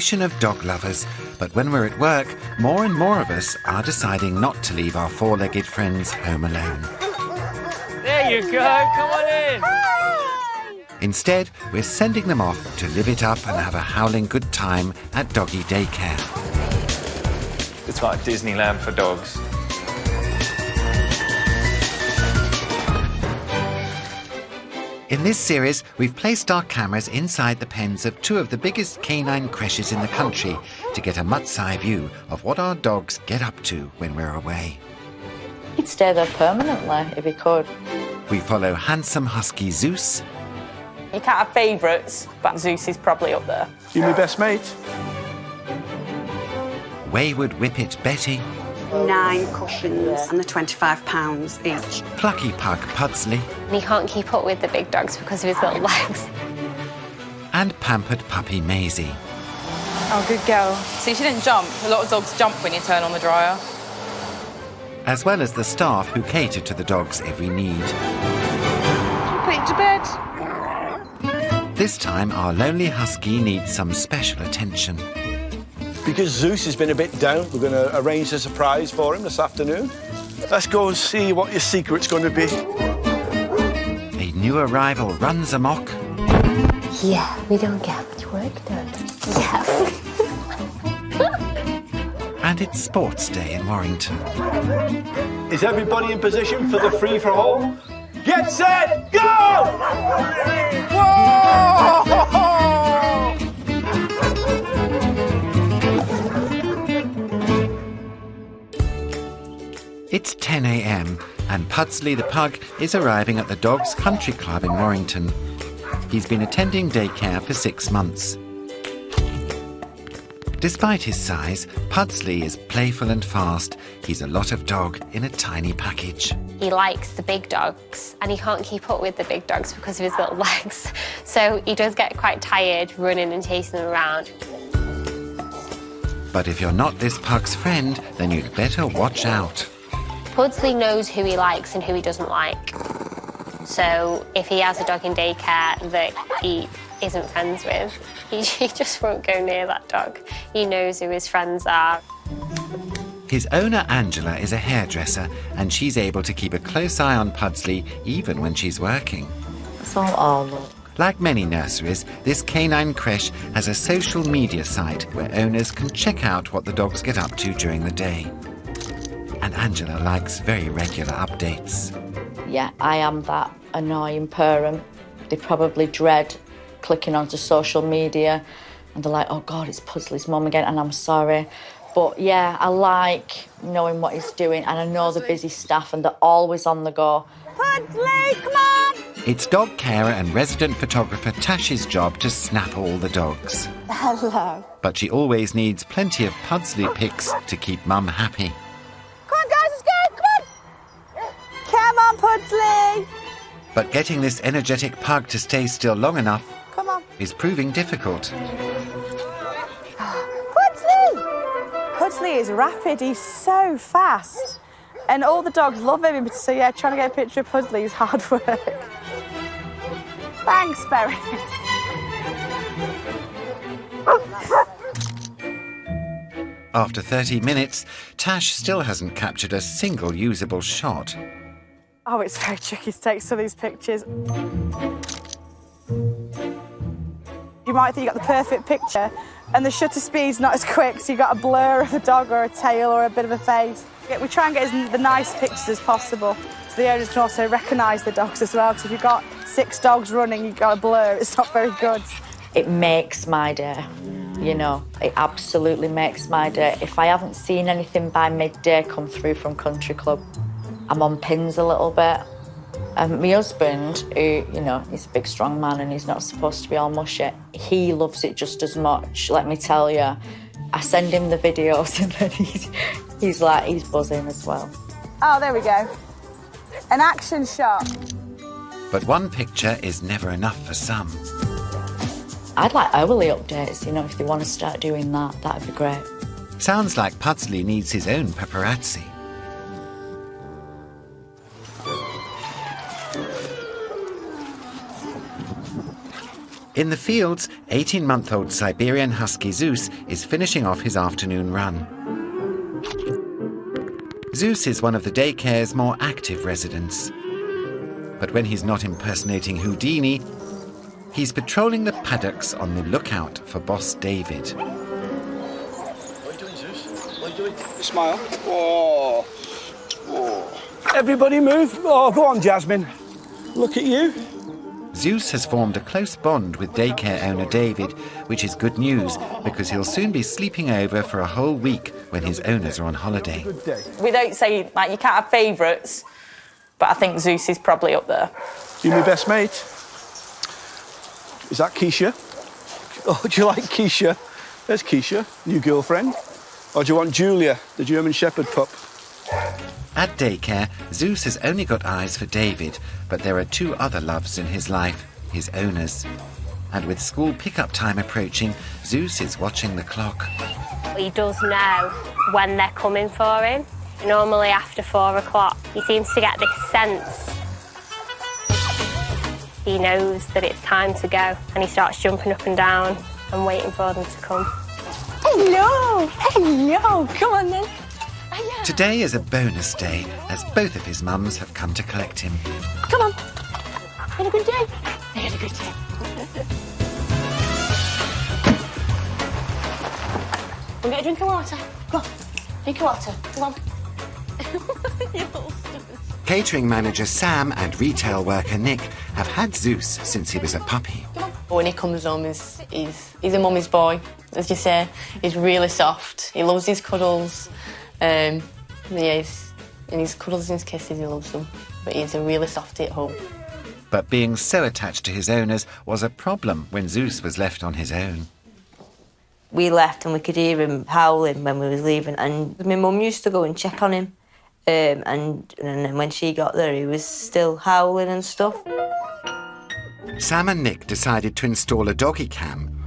Of dog lovers, but when we're at work, more and more of us are deciding not to leave our four-legged friends home alone. There you go, come on in! Instead, we're sending them off to live it up and have a howling good time at Doggy Daycare. It's like Disneyland for dogs. In this series, we've placed our cameras inside the pens of two of the biggest canine creches in the country to get a mutt's-eye view of what our dogs get up to when we're away. He'd stay there permanently if he could. We follow handsome husky Zeus. You can't have favourites, but Zeus is probably up there. You my best mate. Wayward whippet Betty. 9 cushions and they're £25 each. Plucky pug Pudsley. He can't keep up with the big dogs because of his little legs. And pampered puppy Maisie. Oh, good girl. See, she didn't jump. A lot of dogs jump when you turn on the dryer. As well as the staff who cater to the dog's every need. Put it to bed. This time, our lonely husky needs some special attention. Because Zeus has been a bit down, we're going to arrange a surprise for him this afternoon. Let's go and see what your secret's going to be. A new arrival runs amok. Yeah, we don't get much work done. Yeah. And it's sports day in Warrington. Is everybody in position for the free-for-all? Get set, go! Whoa! It's 10 a.m. and Pudsley the pug is arriving at the Dogs Country Club in Warrington. He's been attending daycare for 6 months. Despite his size, Pudsley is playful and fast. He's a lot of dog in a tiny package. He likes the big dogs and he can't keep up with the big dogs because of his little legs. So he does get quite tired running and chasing them around. But if you're not this pug's friend, then you'd better watch out. Pudsley knows who he likes and who he doesn't like. So if he has a dog in daycare that he isn't friends with, he just won't go near that dog. He knows who his friends are. His owner, Angela, is a hairdresser, and she's able to keep a close eye on Pudsley even when she's working. So, oh, look. Like many nurseries, this canine creche has a social media site where owners can check out what the dogs get up to during the day. And Angela likes very regular updates. Yeah, I am that annoying parent. They probably dread clicking onto social media and they're like, oh God, it's Pudsley's mum again, and I'm sorry. But yeah, I like knowing what he's doing, and I know the busy staff and they're always on the go. Pudsley, come on! It's dog carer and resident photographer Tash's job to snap all the dogs. Hello. But she always needs plenty of Pudsley pics to keep Mum happy. Come on, guys, let's go, come on! Come on, Pudsley! But getting this energetic pug to stay still long enough Come on. is proving difficult. Pudsley! Pudsley is rapid, he's so fast. And all the dogs love him, so yeah, trying to get a picture of Pudsley is hard work. Thanks, Berry. After 30 minutes, Tash still hasn't captured a single usable shot. Oh, it's very tricky to take some of these pictures. You might think you got the perfect picture, and the shutter speed's not as quick, so you got a blur of a dog or a tail or a bit of a face. We try and get the nice pictures as possible, so the owners can also recognise the dogs as well, because if you've got 6 dogs running, you've got a blur, it's not very good. It makes my day, you know. It absolutely makes my day. If I haven't seen anything by midday come through from Country Club, I'm on pins a little bit. My husband, who, you know, he's a big, strong man and he's not supposed to be all mushy, he loves it just as much, let me tell you. I send him the videos and then he's buzzing as well. Oh, there we go. An action shot. But one picture is never enough for some. I'd like hourly updates, you know, if they want to start doing that, that'd be great. Sounds like Pudsley needs his own paparazzi. In the fields, 18-month-old Siberian Husky Zeus is finishing off his afternoon run. Zeus is one of the daycare's more active residents. But when he's not impersonating Houdini, he's patrolling the paddocks on the lookout for Boss David. What are you doing, Zeus? What are you doing? Smile. Oh. Oh. Everybody move. Oh, go on, Jasmine. Look at you. Zeus has formed a close bond with daycare owner David, which is good news because he'll soon be sleeping over for a whole week when his owners are on holiday. Good day. We don't say, like, you can't have favourites, but I think Zeus is probably up there. You my best mate? Is that Keisha? Oh, do you like Keisha? There's Keisha, new girlfriend. Or do you want Julia, the German Shepherd pup? At daycare, Zeus has only got eyes for David, but there are two other loves in his life, his owners. And with school pickup time approaching, Zeus is watching the clock. He does know when they're coming for him. Normally after 4 o'clock, he seems to get this sense. He knows that it's time to go, and he starts jumping up and down and waiting for them to come. Hello! Hello! Come on then. Today is a bonus day, as both of his mums have come to collect him. Come on. Had a good day? I had a good day. We'll get a drink of water. Go on. Drink of water. Come on. You little stupid. Catering manager Sam and retail worker Nick have had Zeus since he was a puppy. When he comes home, he's a mummy's boy, as you say. He's really soft. He loves his cuddles. And his cuddles and his kisses, he loves them. But he's a really softie at home. But being so attached to his owners was a problem when Zeus was left on his own. We left and we could hear him howling when we was leaving, and my mum used to go and check on him. And then when she got there, he was still howling and stuff. Sam and Nick decided to install a doggy cam,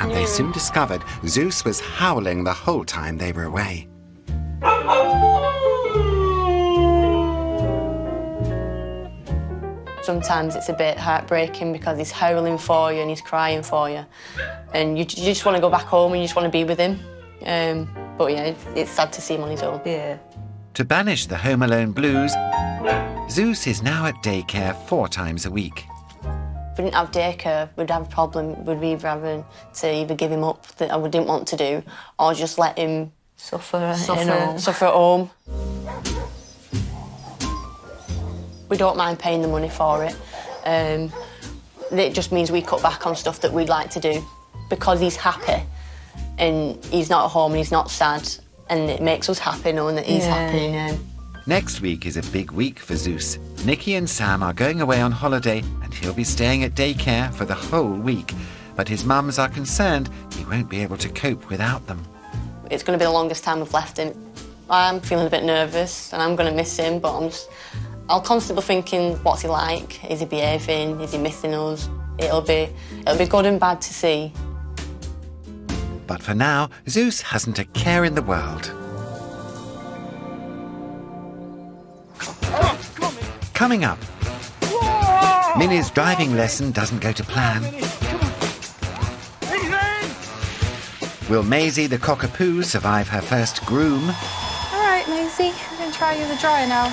and they soon discovered Zeus was howling the whole time they were away. Sometimes it's a bit heartbreaking because he's howling for you and he's crying for you. And you just want to go back home and you just want to be with him. But yeah, it's sad to see him on his own. Yeah. To banish the Home Alone blues, Zeus is now at daycare 4 times a week. If we didn't have daycare, we'd have a problem. We'd be having to either give him up that we didn't want to do, or just let him Suffer at home. We don't mind paying the money for it. It just means we cut back on stuff that we'd like to do because he's happy and he's not at home and he's not sad, and it makes us happy knowing that he's happy. Next week is a big week for Zeus. Nicky and Sam are going away on holiday and he'll be staying at daycare for the whole week. But his mums are concerned he won't be able to cope without them. It's going to be the longest time we've left him. I'm feeling a bit nervous and I'm going to miss him, but I'll constantly be thinking, what's he like? Is he behaving? Is he missing us? It'll be good and bad to see. But for now, Zeus hasn't a care in the world. Coming up, Minnie's driving lesson doesn't go to plan. Will Maisie the cockapoo survive her first groom? All right, Maisie, I'm going to try you the dryer now.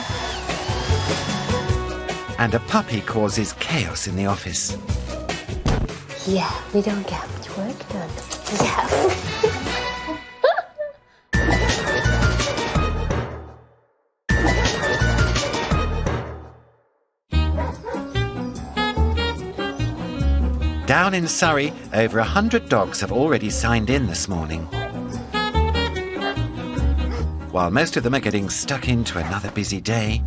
And a puppy causes chaos in the office. Yeah, we don't get much work done. Yeah. Down in Surrey, over 100 dogs have already signed in this morning. While most of them are getting stuck into another busy day,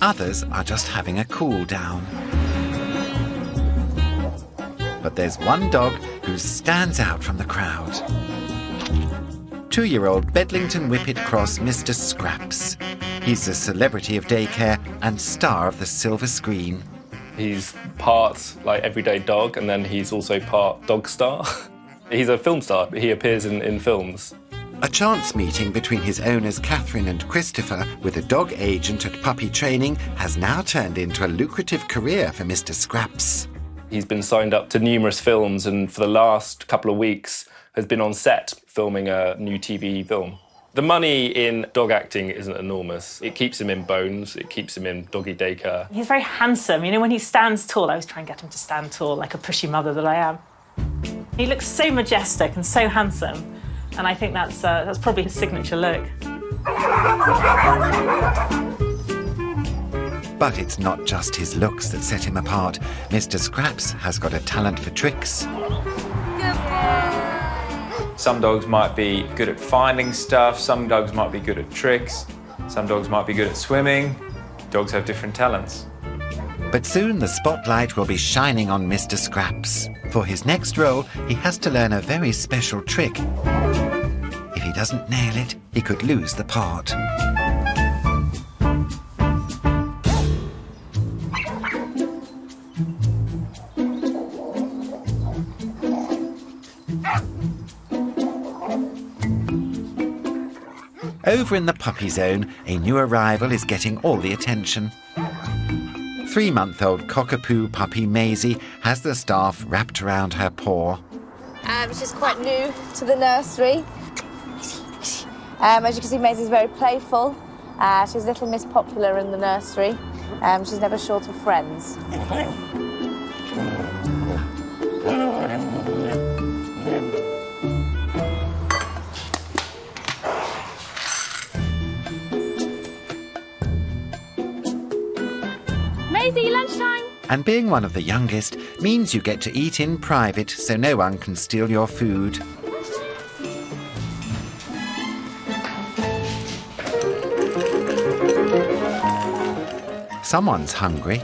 others are just having a cool down. But there's one dog who stands out from the crowd. 2-year-old Bedlington Whippet Cross Mr. Scraps. He's a celebrity of daycare and star of the silver screen. He's part everyday dog, and then he's also part dog star. He's a film star. He appears in films. A chance meeting between his owners Catherine and Christopher with a dog agent at puppy training has now turned into a lucrative career for Mr. Scraps. He's been signed up to numerous films and for the last couple of weeks has been on set filming a new TV film. The money in dog acting isn't enormous. It keeps him in bones, it keeps him in doggy daycare. He's very handsome. You know, when he stands tall, I always try and get him to stand tall like a pushy mother that I am. He looks so majestic and so handsome. And I think that's probably his signature look. But it's not just his looks that set him apart. Mr. Scraps has got a talent for tricks. Some dogs might be good at finding stuff, some dogs might be good at tricks, some dogs might be good at swimming. Dogs have different talents. But soon the spotlight will be shining on Mr. Scraps. For his next role, he has to learn a very special trick. If he doesn't nail it, he could lose the part. Over in the puppy zone, a new arrival is getting all the attention. 3-month-old cockapoo puppy Maisie has the staff wrapped around her paw. She's quite new to the nursery. As you can see, Maisie's very playful. She's little Miss Popular in the nursery. She's never short of friends. Maisie, lunchtime. And being one of the youngest means you get to eat in private so no one can steal your food. Someone's hungry.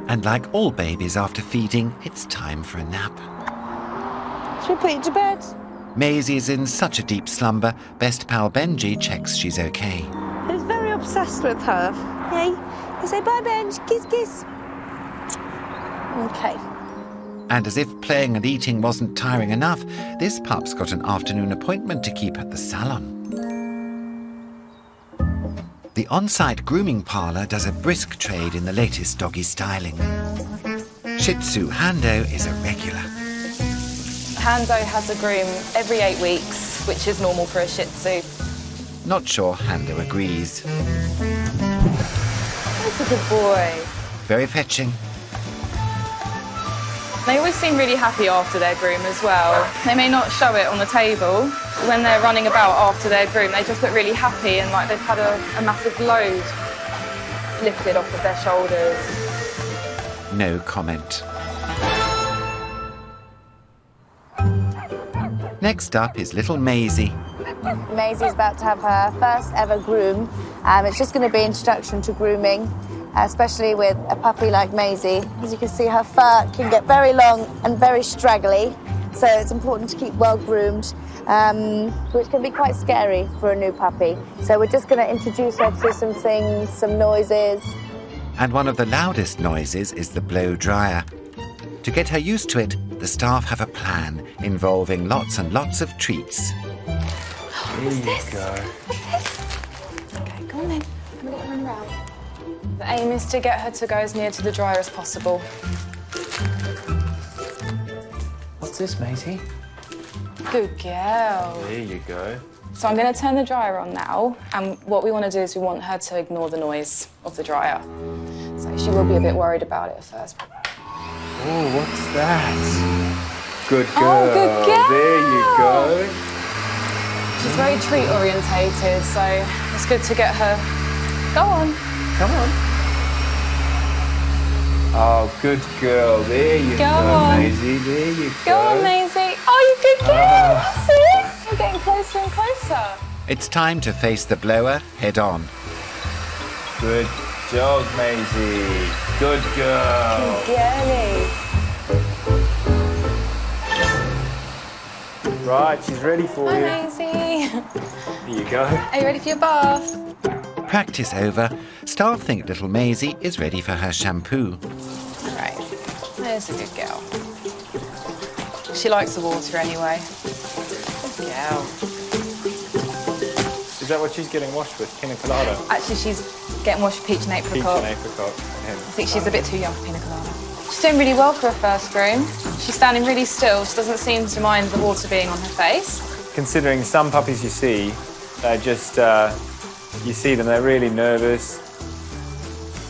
And like all babies after feeding, it's time for a nap. Should we put you to bed? Maisie's in such a deep slumber, best pal Benji checks she's okay. He's very obsessed with her. Hey, you say bye, Benj. Kiss, kiss. Okay. And as if playing and eating wasn't tiring enough, this pup's got an afternoon appointment to keep at the salon. The on-site grooming parlour does a brisk trade in the latest doggy styling. Shih Tzu Hando is a regular. Hando has a groom every 8 weeks, which is normal for a Shih Tzu. Not sure Hando agrees. That's a good boy. Very fetching. They always seem really happy after their groom as well. They may not show it on the table. When they're running about after their groom, they just look really happy and like they've had a massive load lifted off of their shoulders. No comment. Next up is little Maisie. Maisie's about to have her first ever groom. It's just going to be introduction to grooming, especially with a puppy like Maisie. As you can see, her fur can get very long and very straggly, so it's important to keep well groomed, which can be quite scary for a new puppy. So we're just going to introduce her to some things, some noises. And one of the loudest noises is the blow dryer. To get her used to it, the staff have a plan involving lots and lots of treats. There you go. Okay, go on then. I'm going to run around. The aim is to get her to go as near to the dryer as possible. What's this, Maisie? Good girl. There you go. So I'm going to turn the dryer on now, and what we want to do is we want her to ignore the noise of the dryer. So she will be a bit worried about it at first. Oh, what's that? Good girl. Oh, good girl. There you go. She's very treat orientated, so it's good to get her. Go on. Come on. Oh, good girl. There you go, on. Maisie. There you go. Go on, Maisie. Oh, you good girl. See? You're getting closer and closer. It's time to face the blower head on. Good dog, Maisie. Good girl. Good girlie. Right, she's ready for Hi, you. Maisie. Here you go. Are you ready for your bath? Practice over, staff think little Maisie is ready for her shampoo. Right, there's a good girl. She likes the water anyway. Good girl. Is that what she's getting washed with? Pina colada? Actually, she's getting washed with peach and apricot. Peach and apricot. I think she's a bit too young for pina colada. She's doing really well for her first groom. She's standing really still. She doesn't seem to mind the water being on her face. Considering some puppies you see, they're just, you see them, they're really nervous.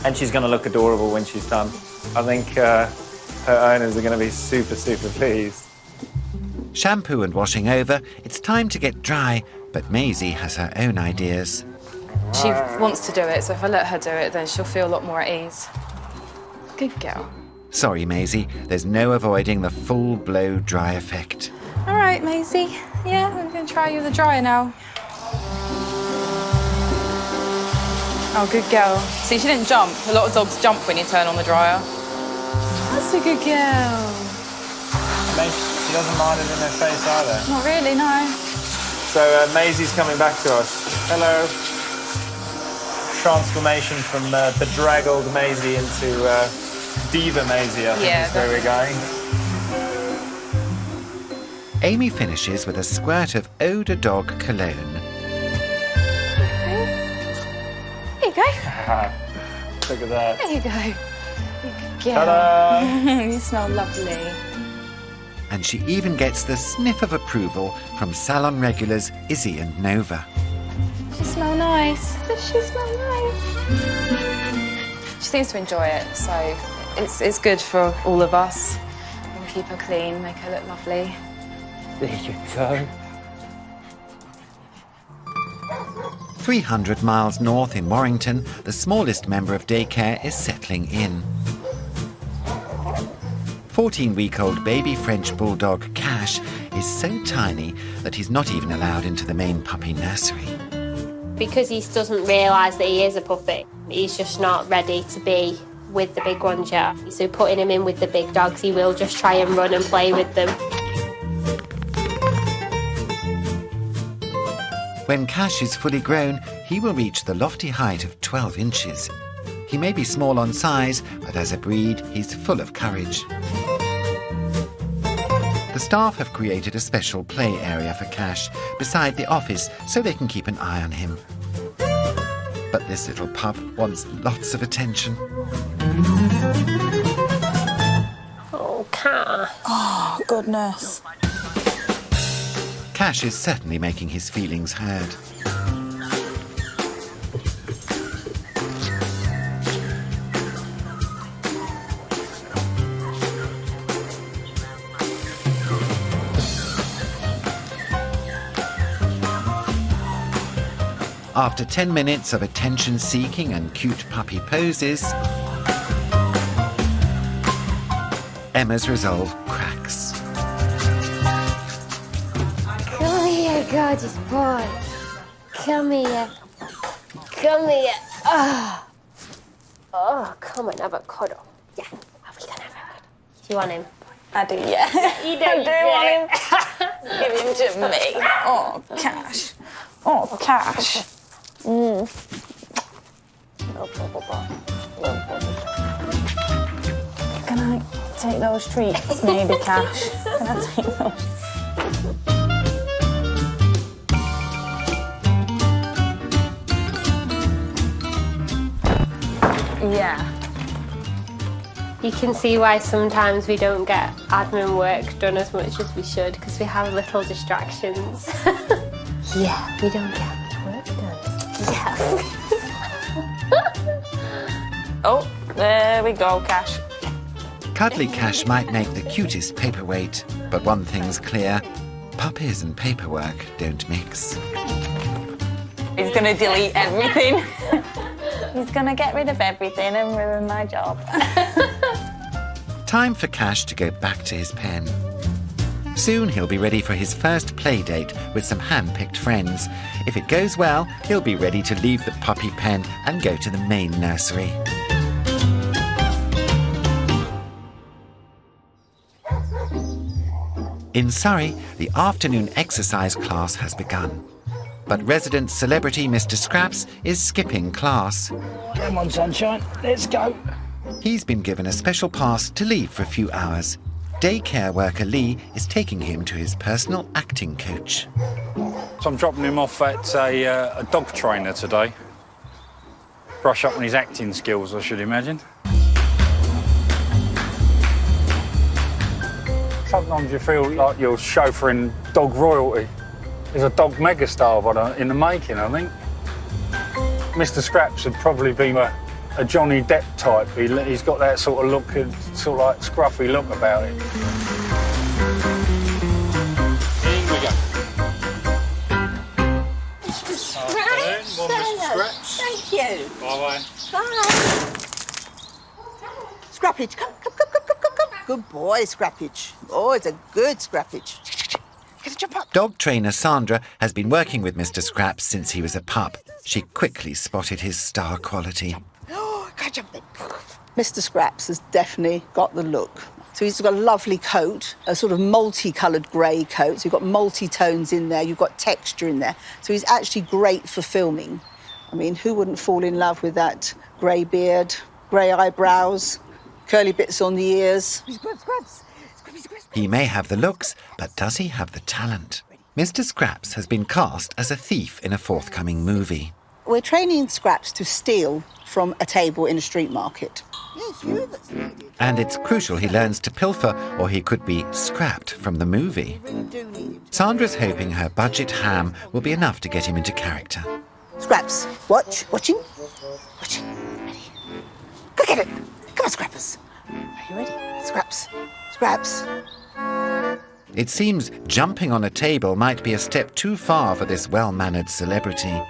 And she's going to look adorable when she's done. I think her owners are going to be super, super pleased. Shampoo and washing over, it's time to get dry, but Maisie has her own ideas. She wants to do it, so if I let her do it, then she'll feel a lot more at ease. Good girl. Sorry, Maisie, there's no avoiding the full blow dry effect. All right, Maisie. Yeah, I'm going to try you with the dryer now. Oh, good girl. See, she didn't jump. A lot of dogs jump when you turn on the dryer. That's a good girl. She doesn't mind it in her face either. Not really, no. So Maisie's coming back to us. Hello. Transformation from bedraggled Maisie into diva Maisie, I think is where we're going. Amy finishes with a squirt of Eau de Dog cologne. There you go. Look at that. There you go. Good girl. Ta-da! You smell lovely. And she even gets the sniff of approval from salon regulars Izzy and Nova. She smell nice. Does she smell nice? She seems to enjoy it, so it's good for all of us. We'll keep her clean, make her look lovely. There you go. 300 miles north in Warrington, the smallest member of daycare is settling in. 14-week-old baby French bulldog Cash is so tiny that he's not even allowed into the main puppy nursery. Because he doesn't realise that he is a puppy, he's just not ready to be with the big ones yet. So putting him in with the big dogs, he will just try and run and play with them. When Cash is fully grown, he will reach the lofty height of 12 inches. He may be small on size, but as a breed, he's full of courage. The staff have created a special play area for Cash beside the office so they can keep an eye on him. But this little pup wants lots of attention. Oh, Cash. Oh, goodness. Cash is certainly making his feelings heard. After 10 minutes of attention-seeking and cute puppy poses, Emma's resolve cracks. Come here, gorgeous boy. Come here. Come here. Oh, come and have a cuddle. Yeah, are we gonna have a cuddle? Do you want him? I do, yeah. You do, I do want him. Give him to me. Oh, Cash. Oh, Cash. No bubble bath. No bubble bath. Can I take those treats, maybe, Cash? Can I take those? Yeah. You can see why sometimes we don't get admin work done as much as we should because we have little distractions. Yeah, we don't get work done. Yeah. Oh, there we go, Cash. Cuddly Cash might make the cutest paperweight, but one thing's clear, puppies and paperwork don't mix. He's going to delete everything. He's going to get rid of everything and ruin my job. Time for Cash to go back to his pen. Soon he'll be ready for his first play date with some hand-picked friends. If it goes well, he'll be ready to leave the puppy pen and go to the main nursery. In Surrey, the afternoon exercise class has begun. But resident celebrity Mr. Scraps is skipping class. Come on, sunshine, let's go. He's been given a special pass to leave for a few hours. Daycare worker Lee is taking him to his personal acting coach. So I'm dropping him off at a dog trainer today. Brush up on his acting skills, I should imagine. Sometimes you feel like you're chauffeuring dog royalty. There's a dog megastar in the making, I think. Mr. Scraps would probably be a Johnny Depp type. He's got that sort of look, sort of like scruffy look about it. Here we go. Mr. Scraps. Hello. Thank you. Bye-bye. Bye. Scrappage, come. Good boy, Scrappage. Oh, it's a good Scrappage. Jump up. Dog trainer Sandra has been working with Mr. Scraps since he was a pup. She quickly spotted his star quality. Oh, go jump in. Mr. Scraps has definitely got the look. So he's got a lovely coat, a sort of multicoloured grey coat. So you've got multi-tones in there, you've got texture in there. So he's actually great for filming. I mean, who wouldn't fall in love with that grey beard, grey eyebrows, curly bits on the ears? He may have the looks, but does he have the talent? Mr. Scraps has been cast as a thief in a forthcoming movie. We're training Scraps to steal from a table in a street market. And it's crucial he learns to pilfer or he could be scrapped from the movie. Sandra's hoping her budget ham will be enough to get him into character. Scraps, watching. Ready? Go get it. Come on, Scrappers. Are you ready? Scraps. It seems jumping on a table might be a step too far for this well-mannered celebrity.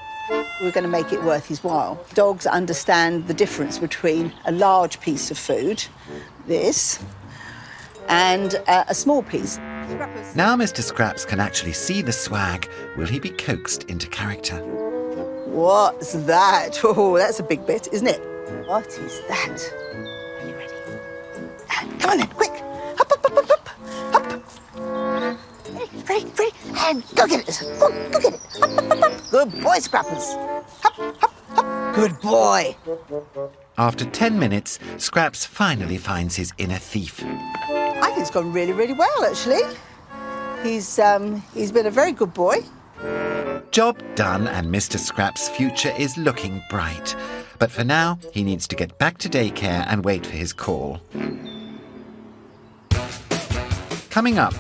We're going to make it worth his while. Dogs understand the difference between a large piece of food, this, and a small piece. Now Mr. Scraps can actually see the swag. Will he be coaxed into character? What's that? Oh, that's a big bit, isn't it? What is that? Are you ready? Come on then, quick. Up. Ready, and go get it. Go get it. Up. Good boy, Scrappers. Up. Good boy. After 10 minutes, Scraps finally finds his inner thief. I think it's gone really, really well, actually. He's been a very good boy. Job done, and Mr. Scraps' future is looking bright. But for now, he needs to get back to daycare and wait for his call. Coming up,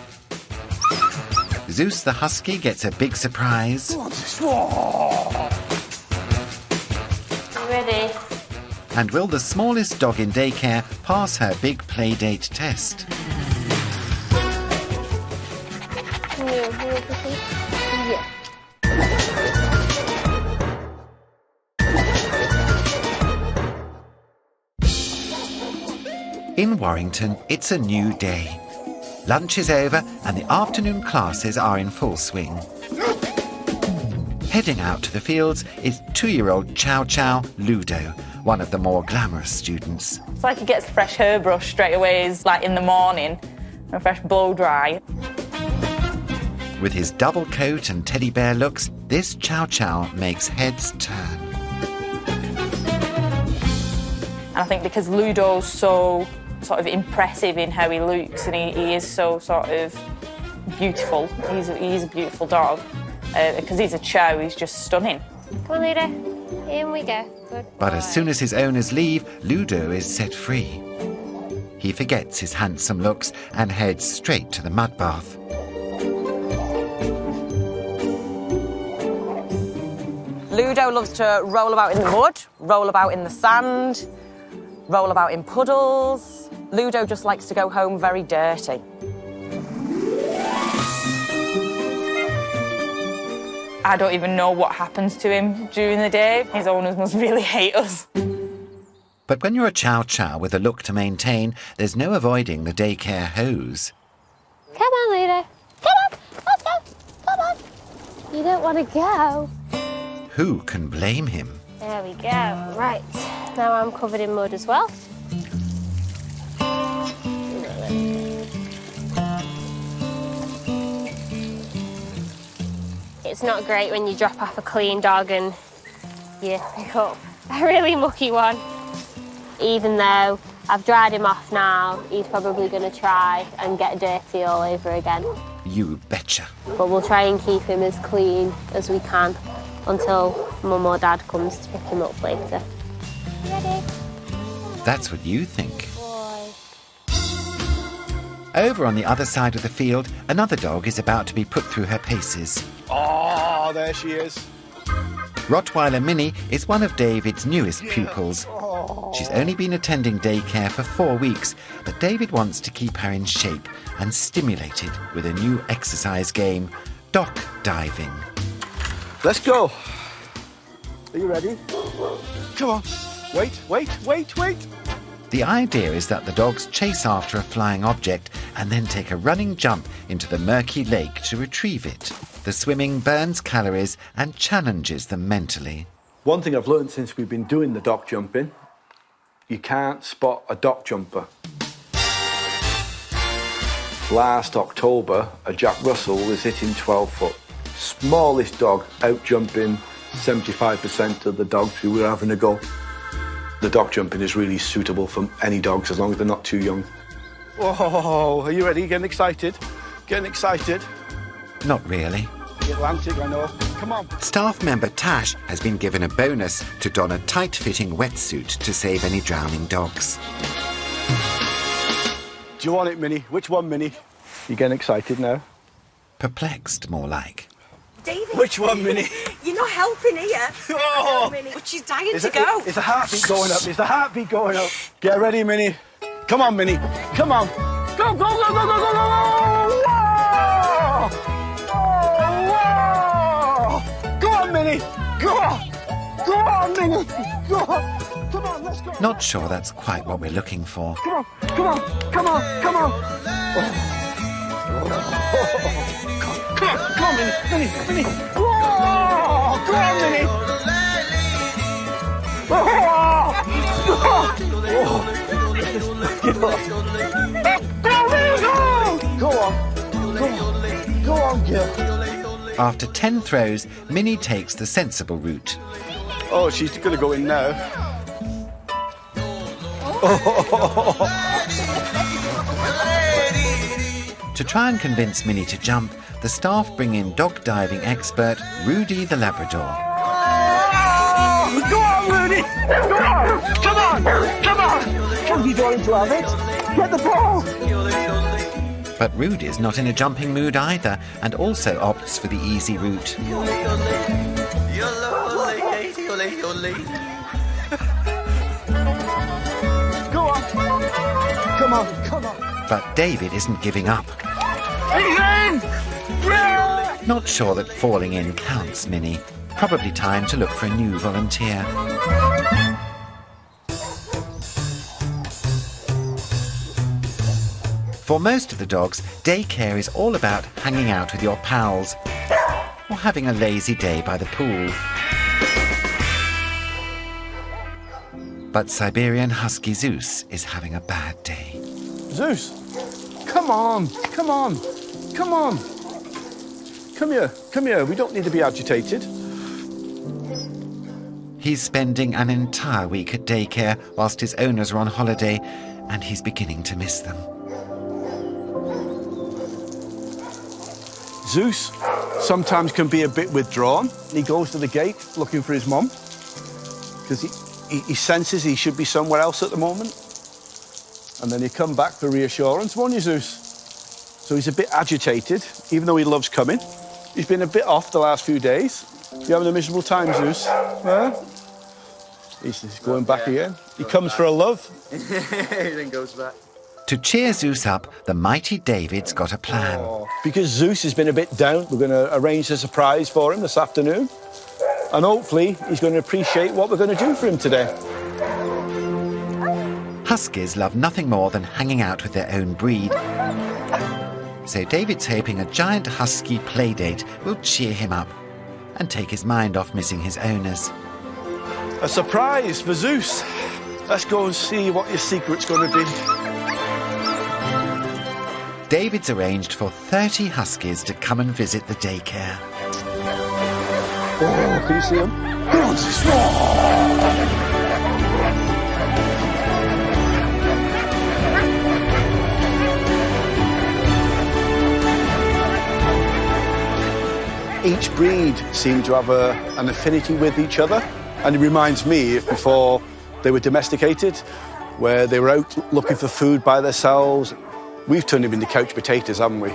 Zeus the Husky gets a big surprise. Ready? And will the smallest dog in daycare pass her big playdate test? Yeah. In Warrington, it's a new day. Lunch is over and the afternoon classes are in full swing. Heading out to the fields is 2-year-old Chow Chow Ludo, one of the more glamorous students. It's like he gets fresh hairbrush straight away, like in the morning, and fresh blow dry. With his double coat and teddy bear looks, this Chow Chow makes heads turn. And I think because Ludo's so sort of impressive in how he looks, and he is so sort of beautiful. He's a beautiful dog. Because he's a chow, he's just stunning. Come on, Ludo. In we go. Good But as soon as his owners leave, Ludo is set free. He forgets his handsome looks and heads straight to the mud bath. Ludo loves to roll about in the mud, roll about in the sand, roll about in puddles. Ludo just likes to go home very dirty. I don't even know what happens to him during the day. His owners must really hate us. But when you're a Chow Chow with a look to maintain, there's no avoiding the daycare hose. Come on, Ludo. Come on, let's go. Come on. You don't want to go. Who can blame him? There we go. Right. Now I'm covered in mud as well. it's not great when you drop off a clean dog and you pick up a really mucky one. Even though I've dried him off now, he's probably going to try and get dirty all over again. You betcha. But we'll try and keep him as clean as we can until Mum or Dad comes to pick him up later. Ready? That's what you think. Over on the other side of the field, another dog is about to be put through her paces. Oh, there she is. Rottweiler Minnie is one of David's newest pupils. She's only been attending daycare for 4 weeks, but David wants to keep her in shape and stimulated with a new exercise game, dock diving. Let's go. Are you ready? Come on. Wait. The idea is that the dogs chase after a flying object and then take a running jump into the murky lake to retrieve it. The swimming burns calories and challenges them mentally. One thing I've learned since we've been doing the dock jumping, you can't spot a dock jumper. Last October, a Jack Russell was hitting 12 foot. Smallest dog out jumping 75% of the dogs who were having a go. The dock jumping is really suitable for any dogs as long as they're not too young. Whoa, are you ready? Getting excited? Getting excited? Not really. The Atlantic, I know. Come on. Staff member Tash has been given a bonus to don a tight-fitting wetsuit to save any drowning dogs. Do you want it, Minnie? Which one, Minnie? You getting excited now? Perplexed, more like. David. Which one, Minnie? You're not helping here. Oh. Minnie. But she's dying to go. Is the heartbeat going up? Is the heartbeat going up? Get ready, Minnie. Come on, Minnie. Come on. Go, go, go, go, go, go, go! Whoa! Whoa! Go on, Minnie. Go on. Go on, Minnie. Go on. Come on, let's go. Not sure that's quite what we're looking for. Come on, come on, come on, come on. Oh. Come on, Minnie, Minnie. Whoa! Come on, Minnie. Whoa! Go on, go on, girl. After 10 throws, Minnie takes the sensible route. Oh, she's going to go in now. To try and convince Minnie to jump, the staff bring in dog diving expert Rudy the Labrador. Go on, Rudy! Go on! Come on! Come on! Come, you're going to have it! Get the ball! But Rudy's not in a jumping mood either, and also opts for the easy route. Go on! Come on, come on! But David isn't giving up. He's in! Yeah! Not sure that falling in counts, Minnie. Probably time to look for a new volunteer. For most of the dogs, daycare is all about hanging out with your pals or having a lazy day by the pool. But Siberian Husky Zeus is having a bad day. Zeus, come on, come on, come on. Come here, we don't need to be agitated. He's spending an entire week at daycare whilst his owners are on holiday, and he's beginning to miss them. Zeus sometimes can be a bit withdrawn. He goes to the gate looking for his mum because he senses he should be somewhere else at the moment. And then you come back for reassurance, won't you, Zeus? So he's a bit agitated, even though he loves coming. He's been a bit off the last few days. You having a miserable time, Zeus? Huh? He's going back again. He comes for a love. He then goes back. To cheer Zeus up, the mighty David's got a plan. Because Zeus has been a bit down, we're going to arrange a surprise for him this afternoon. And hopefully he's going to appreciate what we're going to do for him today. Huskies love nothing more than hanging out with their own breed. So David's hoping a giant husky playdate will cheer him up and take his mind off missing his owners. A surprise for Zeus. Let's go and see what your secret's going to be. David's arranged for 30 huskies to come and visit the daycare. Oh, can you see him? Go on, Zeus. Each breed seemed to have an affinity with each other, and it reminds me of before they were domesticated, where they were out looking for food by themselves. We've turned them into couch potatoes, haven't we?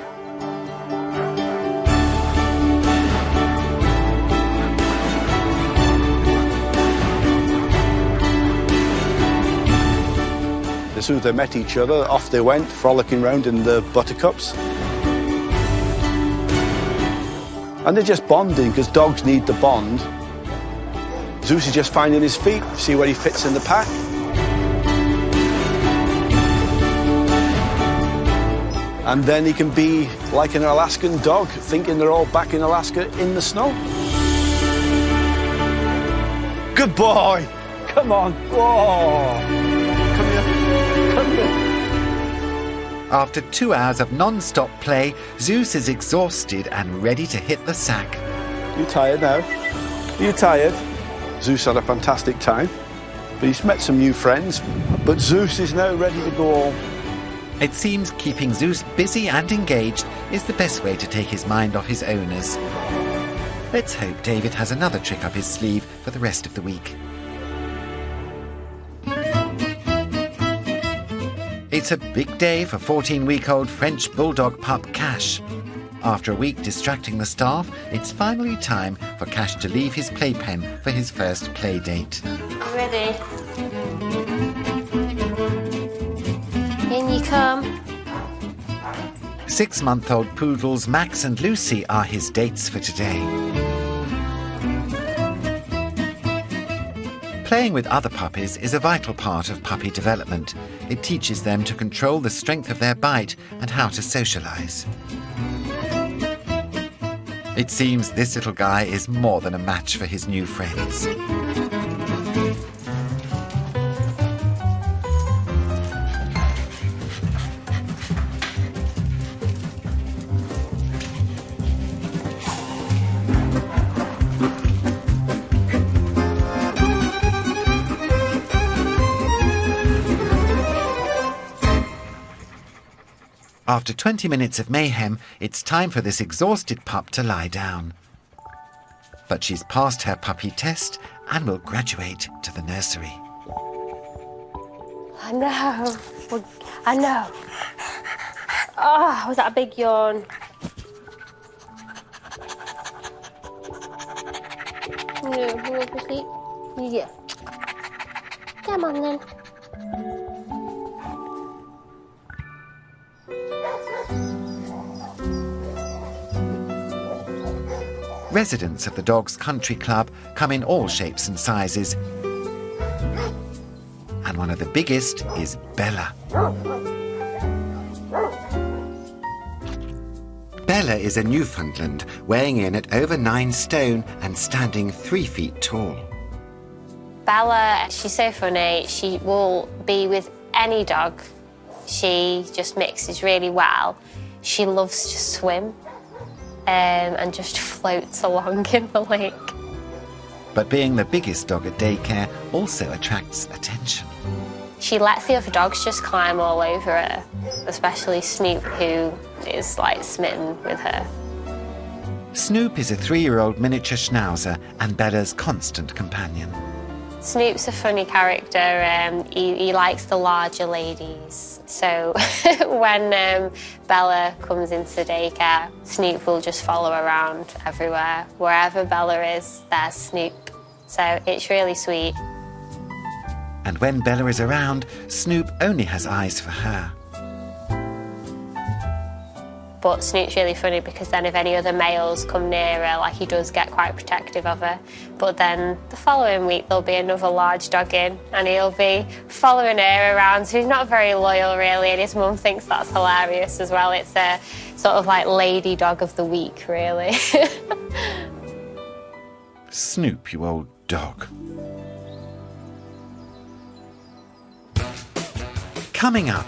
As soon as they met each other, off they went, frolicking round in the buttercups. And they're just bonding, because dogs need the bond. Zeus is just finding his feet, see where he fits in the pack. And then he can be like an Alaskan dog, thinking they're all back in Alaska in the snow. Good boy! Come on! Whoa! Come here! Come here! After 2 hours of non-stop play, Zeus is exhausted and ready to hit the sack. You tired now? Are you tired? Zeus had a fantastic time, but he's met some new friends. But Zeus is now ready to go home. It seems keeping Zeus busy and engaged is the best way to take his mind off his owners. Let's hope David has another trick up his sleeve for the rest of the week. It's a big day for 14-week-old French bulldog pup Cash. After a week distracting the staff, it's finally time for Cash to leave his playpen for his first play date. Ready? In you come. 6-month-old poodles Max and Lucy are his dates for today. Playing with other puppies is a vital part of puppy development. It teaches them to control the strength of their bite and how to socialise. It seems this little guy is more than a match for his new friends. After 20 minutes of mayhem, it's time for this exhausted pup to lie down. But she's passed her puppy test and will graduate to the nursery. I know. I know. Oh, was that a big yawn? No, you want to sleep? Yeah. Come on then. Residents of the Dogs Country Club come in all shapes and sizes. And one of the biggest is Bella. Bella is a Newfoundland, weighing in at over 9 stone and standing 3 feet tall. Bella, she's so funny. She will be with any dog. She just mixes really well. She loves to swim. And just floats along in the lake. But being the biggest dog at daycare also attracts attention. She lets the other dogs just climb all over her, especially Snoop, who is like smitten with her. Snoop is a 3-year-old miniature schnauzer and Bella's constant companion. Snoop's a funny character. He likes the larger ladies. So when Bella comes into daycare, Snoop will just follow around everywhere. Wherever Bella is, there's Snoop. So it's really sweet. And when Bella is around, Snoop only has eyes for her. But Snoop's really funny because then if any other males come near her, like he does get quite protective of her. But then the following week there'll be another large dog in and he'll be following her around, so he's not very loyal really, and his mum thinks that's hilarious as well. It's a sort of like lady dog of the week, really. Snoop, you old dog. Coming up,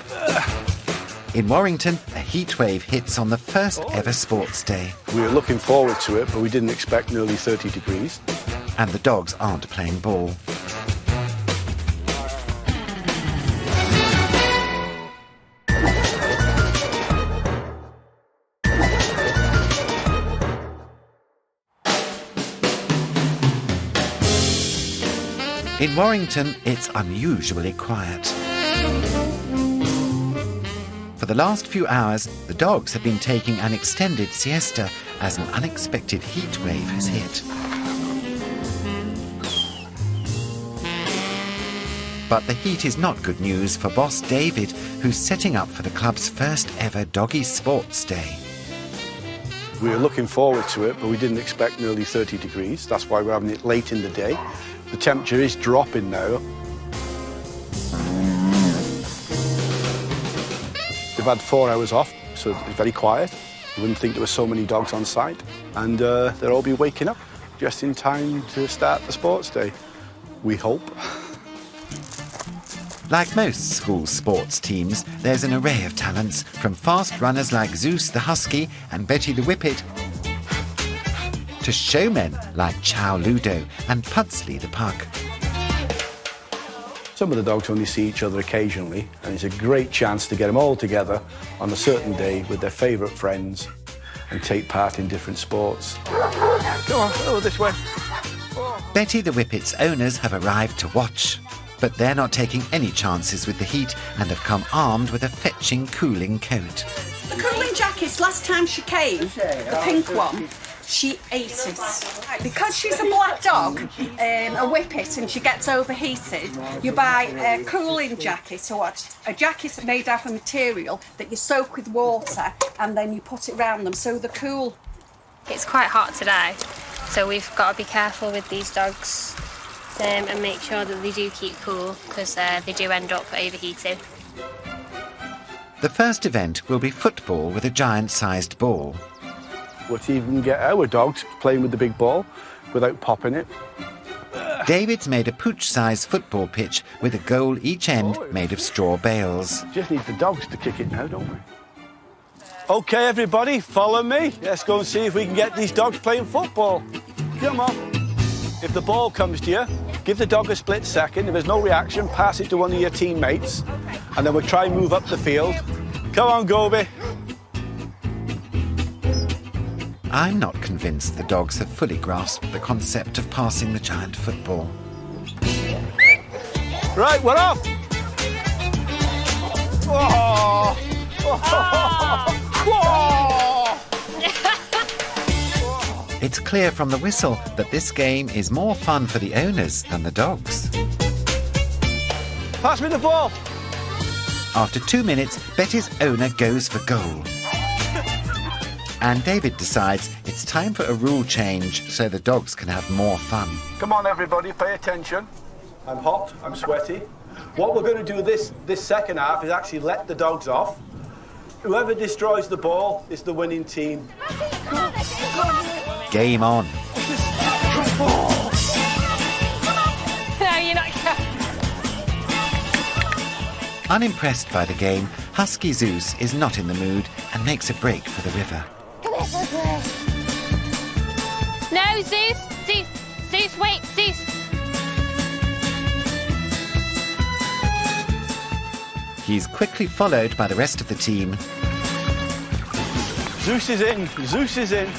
In Warrington, a heat wave hits on the first ever sports day. We were looking forward to it, but we didn't expect nearly 30 degrees. And the dogs aren't playing ball. In Warrington, it's unusually quiet. For the last few hours, the dogs have been taking an extended siesta as an unexpected heat wave has hit. But the heat is not good news for boss David, who's setting up for the club's first ever doggy sports day. We were looking forward to it, but we didn't expect nearly 30 degrees. That's why we're having it late in the day. The temperature is dropping now. We've had 4 hours off, so it's very quiet. You wouldn't think there were so many dogs on site. And they'll all be waking up just in time to start the sports day. We hope. Like most school sports teams, there's an array of talents, from fast runners like Zeus the Husky and Betty the Whippet, to showmen like Chow Ludo and Pudsley the Pug. Some of the dogs only see each other occasionally, and it's a great chance to get them all together on a certain day with their favourite friends and take part in different sports. Come on, over this way. Betty the Whippet's owners have arrived to watch, but they're not taking any chances with the heat and have come armed with a fetching cooling coat. The cooling jackets, last time she came, the pink one, she ate it. Because she's a black dog, a whippet, and she gets overheated, you buy a cooling jacket, or a jacket made out of material that you soak with water and then you put it around them so they're cool. It's quite hot today, so we've got to be careful with these dogs and make sure that they do keep cool, because they do end up overheating. The first event will be football with a giant-sized ball. We'll even get our dogs playing with the big ball without popping it. David's made a pooch-sized football pitch with a goal each end made of straw bales. Just need the dogs to kick it now, don't we? OK, everybody, follow me. Let's go and see if we can get these dogs playing football. Come on. If the ball comes to you, give the dog a split second. If there's no reaction, pass it to one of your teammates, and then we'll try and move up the field. Come on, Gobi. I'm not convinced the dogs have fully grasped the concept of passing the giant football. Right, we're off! Oh. It's clear from the whistle that this game is more fun for the owners than the dogs. Pass me the ball! After 2 minutes, Betty's owner goes for goal. And David decides it's time for a rule change so the dogs can have more fun. Come on, everybody, pay attention. I'm hot, I'm sweaty. What we're going to do this second half is actually let the dogs off. Whoever destroys the ball is the winning team. Game on. No, you're not going. Unimpressed by the game, Husky Zeus is not in the mood and makes a break for the river. No, Zeus! Zeus! Zeus, wait! Zeus! He's quickly followed by the rest of the team. Zeus is in! Zeus is in!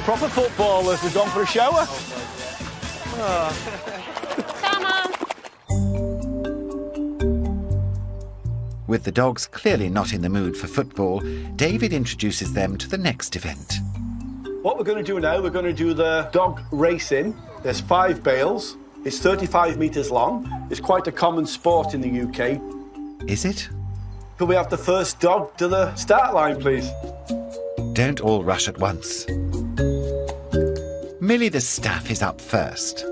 Proper footballers have gone for a shower. Come on! With the dogs clearly not in the mood for football, David introduces them to the next event. What we're going to do now, we're going to do the dog racing. There's 5 bales. It's 35 metres long. It's quite a common sport in the UK. Is it? Could we have the first dog to the start line, please? Don't all rush at once. Millie the staff is up first.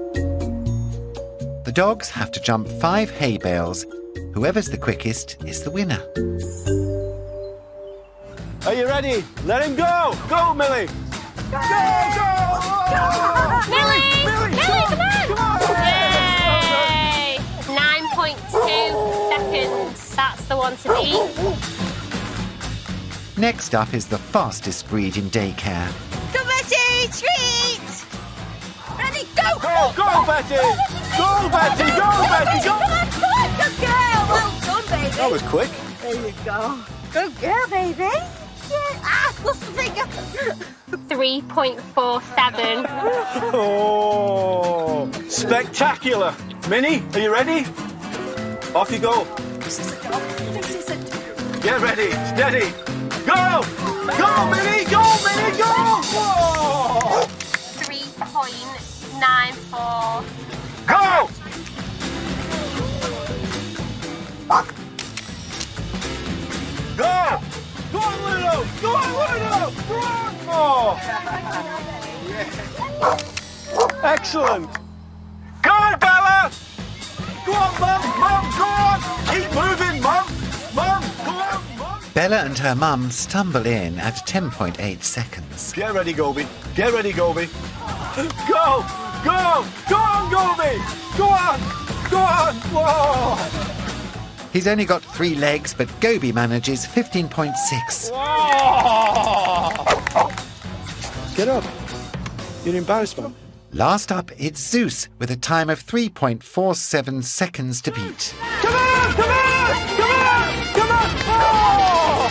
The dogs have to jump 5 hay bales. Whoever's the quickest is the winner. Are you ready? Let him go! Go, Millie! Go, go! Millie! Millie, come on! seconds. That's the one to beat. Next up is the fastest breed in daycare. Come, Betty! Treat! Ready, go! Go, go, Betty! Go, Betty! Go, Betty! Go! Good girl! Well done, baby! That was quick. There you go. Good girl, baby. Yeah. Ah, lost the finger. 3.47. Oh, spectacular. Minnie, are you ready? Off you go. This is a dog. This is a dog. Get ready, steady. Go! Go, Minnie! Go, Minnie! Go! Whoa! 3.94. Go! Go! Go on, Ludo! Go on, Ludo! Bravo! Excellent! Go on, Bella! Go on, Mum! Mum, go on! Keep moving, Mum! Mum, go on, Mum! Bella and her mum stumble in at 10.8 seconds. Get ready, Goby. Get ready, Goby. Go! Go! Go on, Goby! Go on! Go on! Whoa! He's only got 3 legs, but Goby manages 15.6. Get up. You're embarrassed, man. Last up, it's Zeus with a time of 3.47 seconds to beat. Come on! Come on! Come on! Come on! Oh!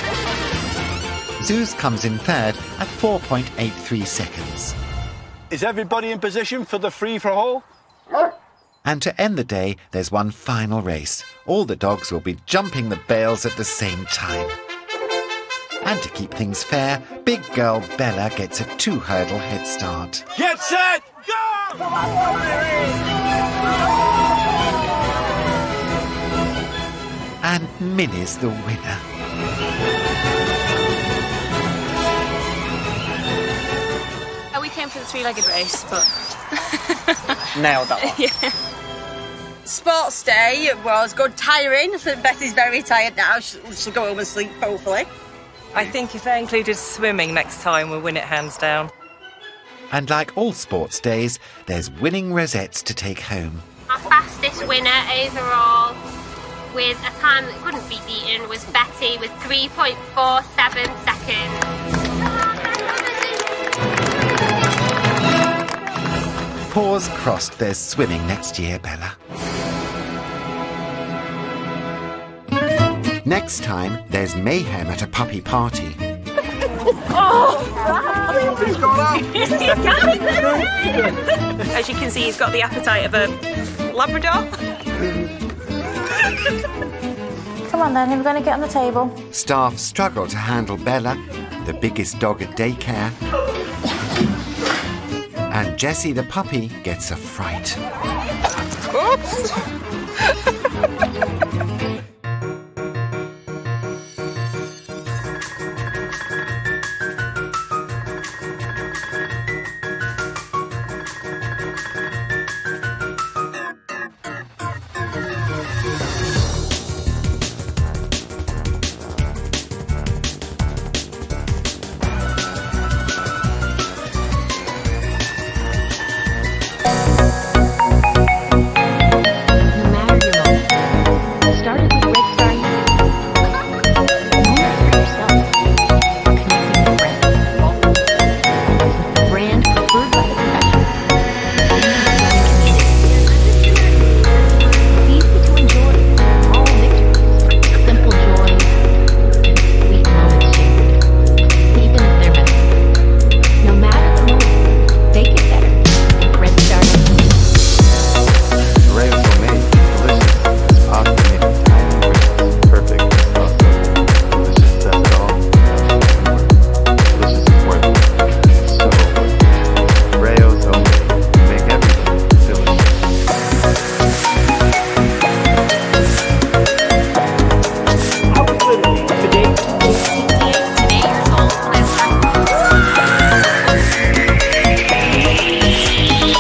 Zeus comes in third at 4.83 seconds. Is everybody in position for the free-for-all? And to end the day, there's one final race. All the dogs will be jumping the bales at the same time. And to keep things fair, big girl Bella gets a 2-hurdle head start. Get set! Go! And Minnie's the winner. We came for the 3-legged race, but... Nailed that one. Yeah. Sports day was good, tiring. Betty's very tired now. She'll go home and sleep, hopefully. I think if they included swimming next time, we'll win it hands down. And like all sports days, there's winning rosettes to take home. Our fastest winner overall, with a time that couldn't be beaten, was Betty with 3.47 seconds. Paws crossed there's swimming next year, Bella. Next time, there's mayhem at a puppy party. As you can see, he's got the appetite of a Labrador. Come on then, we're going to get on the table. Staff struggle to handle Bella, the biggest dog at daycare. And Jessie the puppy gets a fright. Oops!